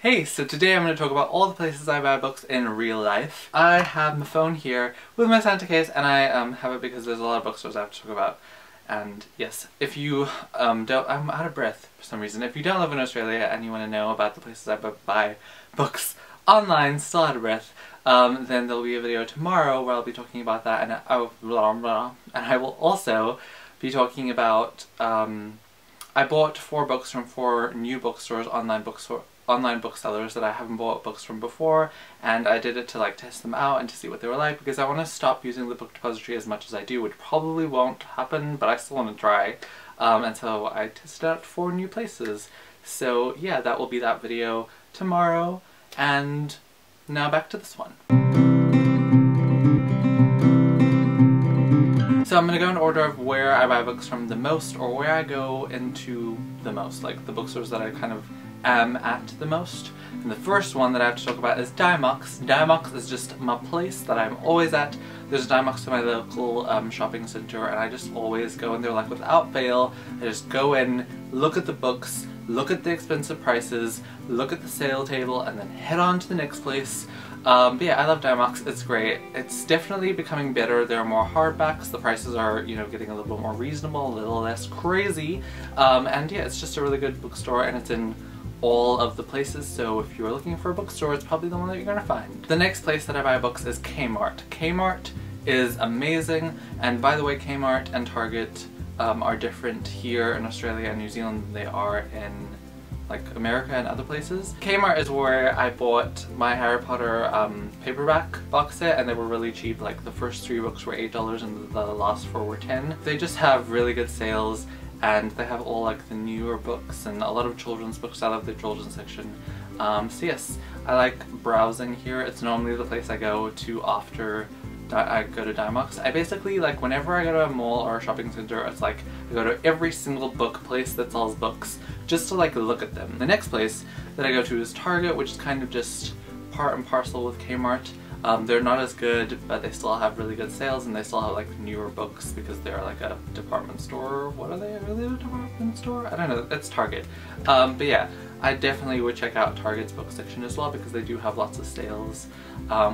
Hey, so today I'm going to talk about all the places I buy books in real life. I have my phone here with my Santa case, and I have it because there's a lot of bookstores I have to talk about. And yes, if you I'm out of breath for some reason. If you don't live in Australia and you want to know about the places I buy books online, still out of breath, then there'll be a video tomorrow where I'll be talking about that, and I will also be talking about, I bought 4 books from 4 new bookstores, online booksellers that I haven't bought books from before, and I did it to like test them out and to see what they were like, because I want to stop using the book depository as much as I do, which probably won't happen, but I still want to try. And so I tested out 4 new places. So yeah, that will be that video tomorrow, and now back to this one. So I'm going to go in order of where I buy books from the most, or where I go into the most, like the bookstores that I kind of am at the most. And the first one that I have to talk about is Diamox. Diamox is just my place that I'm always at. There's a Diamox in my local shopping center, and I just always go in there, like without fail. I just go in, look at the books, look at the expensive prices, look at the sale table, and then head on to the next place. But yeah, I love Diamox. It's great. It's definitely becoming better. There are more hardbacks. The prices are, you know, getting a little bit more reasonable, a little less crazy. And yeah, it's just a really good bookstore, and it's in all of the places, so if you're looking for a bookstore, it's probably the one that you're gonna find. The next place that I buy books is Kmart. Kmart is amazing, and by the way, Kmart and Target are different here in Australia and New Zealand than they are in like America and other places. Kmart is where I bought my Harry Potter paperback box set, and they were really cheap. Like the first 3 books were $8 and the last 4 were $10. They just have really good sales, and they have all like the newer books and a lot of children's books. I love the children's section. So yes, I like browsing here. It's normally the place I go to after I go to Diamox. I basically, like, whenever I go to a mall or a shopping center, it's like I go to every single book place that sells books just to like look at them. The next place that I go to is Target, which is kind of just part and parcel with Kmart. They're not as good, but they still have really good sales, and they still have like newer books because they're like a department store. What are they? Are they a department store? I don't know. It's Target. But yeah, I definitely would check out Target's book section as well, because they do have lots of sales,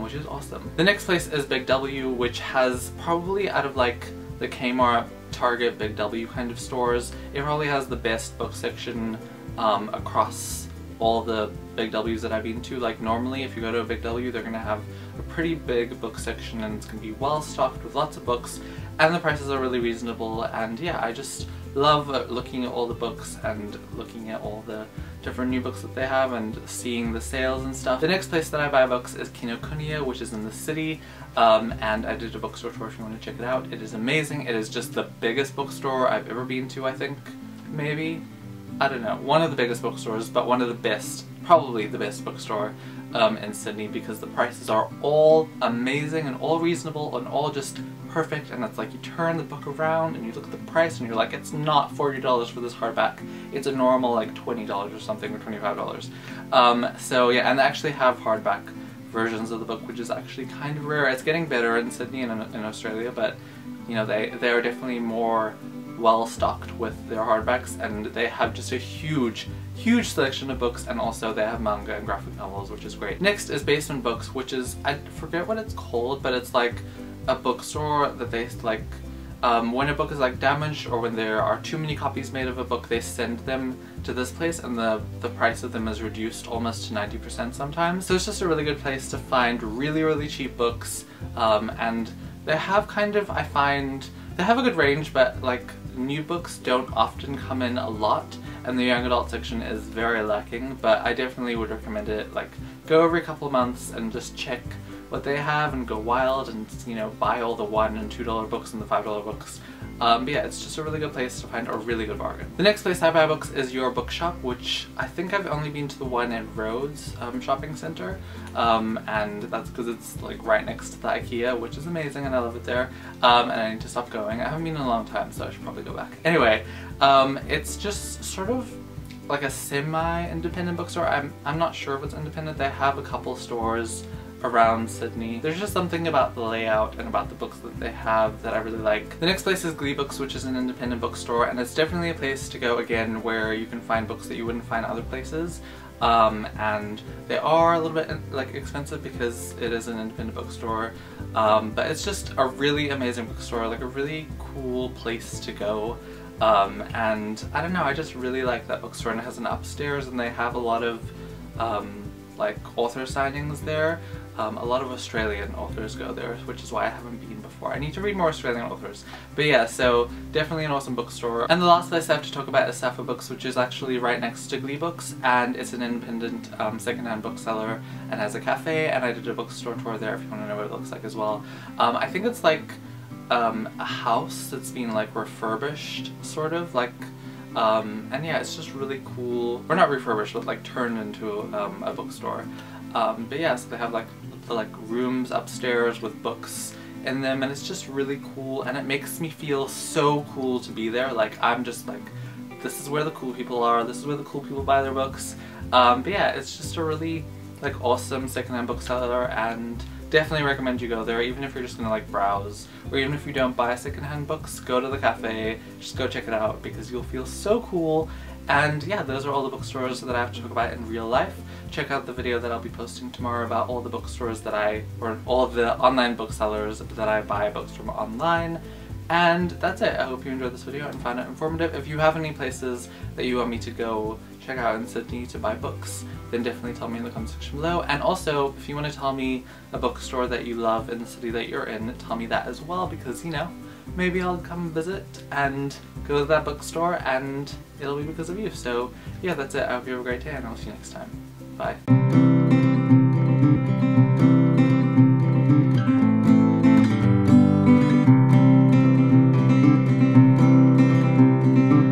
which is awesome. The next place is Big W, which has probably, out of like the Kmart, Target, Big W kind of stores, it probably has the best book section across all the Big W's that I've been to. Like normally if you go to a Big W, they're gonna have a pretty big book section, and it's gonna be well stocked with lots of books, and the prices are really reasonable. And yeah, I just love looking at all the books and looking at all the different new books that they have and seeing the sales and stuff. The next place that I buy books is Kinokuniya, which is in the city, and I did a bookstore tour if you want to check it out. It is amazing. It is just the biggest bookstore I've ever been to, I think. Maybe? I don't know. One of the biggest bookstores, but one of the best, probably the best bookstore in Sydney, because the prices are all amazing and all reasonable and all just perfect. And it's like you turn the book around and you look at the price and you're like, it's not $40 for this hardback. It's a normal like $20 or something, or $25. So yeah, and they actually have hardback versions of the book, which is actually kind of rare. It's getting better in Sydney and in Australia, but you know, they are definitely more well stocked with their hardbacks, and they have just a huge selection of books, and also they have manga and graphic novels, which is great. Next is Basement Books, which is, I forget what it's called, but it's like a bookstore that they like, when a book is like damaged, or when there are too many copies made of a book, they send them to this place, and the price of them is reduced almost to 90% sometimes. So it's just a really good place to find really cheap books, and they have kind of, I find, they have a good range, but like new books don't often come in a lot, and the young adult section is very lacking. But I definitely would recommend it. Like, go every couple of months and just check what they have and go wild and, you know, buy all the $1 and $2 books and the $5 books. But yeah, it's just a really good place to find a really good bargain. The next place I buy books is your Bookshop, which I think I've only been to the one in Rhodes shopping center, and that's because it's like right next to the IKEA, which is amazing, and I love it there. And I need to stop going. I haven't been in a long time, so I should probably go back. Anyway, it's just sort of like a semi-independent bookstore. I'm not sure if it's independent. They have a couple stores around Sydney. There's just something about the layout and about the books that they have that I really like. The next place is Glee Books, which is an independent bookstore, and it's definitely a place to go again where you can find books that you wouldn't find other places. and they are a little bit like expensive because it is an independent bookstore, but it's just a really amazing bookstore, like a really cool place to go. And I don't know, I just really like that bookstore, and it has an upstairs and they have a lot of like author signings there. A lot of Australian authors go there, which is why I haven't been before. I need to read more Australian authors. But yeah, so definitely an awesome bookstore. And the last place I have to talk about is Sappho Books, which is actually right next to Glee Books, and it's an independent secondhand bookseller and has a cafe, and I did a bookstore tour there if you want to know what it looks like as well. I think it's like a house that's been like refurbished, sort of, like, and yeah, it's just really cool. Or not refurbished, but like turned into a bookstore. But yeah, so they have like rooms upstairs with books in them, and it's just really cool, and it makes me feel so cool to be there. Like, I'm just like, this is where the cool people are, this is where the cool people buy their books. But yeah, it's just a really like awesome secondhand bookseller, and definitely recommend you go there, even if you're just gonna like browse, or even if you don't buy secondhand books, go to the cafe, just go check it out because you'll feel so cool. And yeah, those are all the bookstores that I have to talk about in real life. Check out the video that I'll be posting tomorrow about all the bookstores that or all of the online booksellers that I buy books from online. And that's it. I hope you enjoyed this video and found it informative. If you have any places that you want me to go check out in Sydney to buy books, then definitely tell me in the comment section below. And also, if you want to tell me a bookstore that you love in the city that you're in, tell me that as well, because, you know, maybe I'll come visit and go to that bookstore and it'll be because of you. So yeah, that's it. I hope you have a great day, and I'll see you next time. Bye.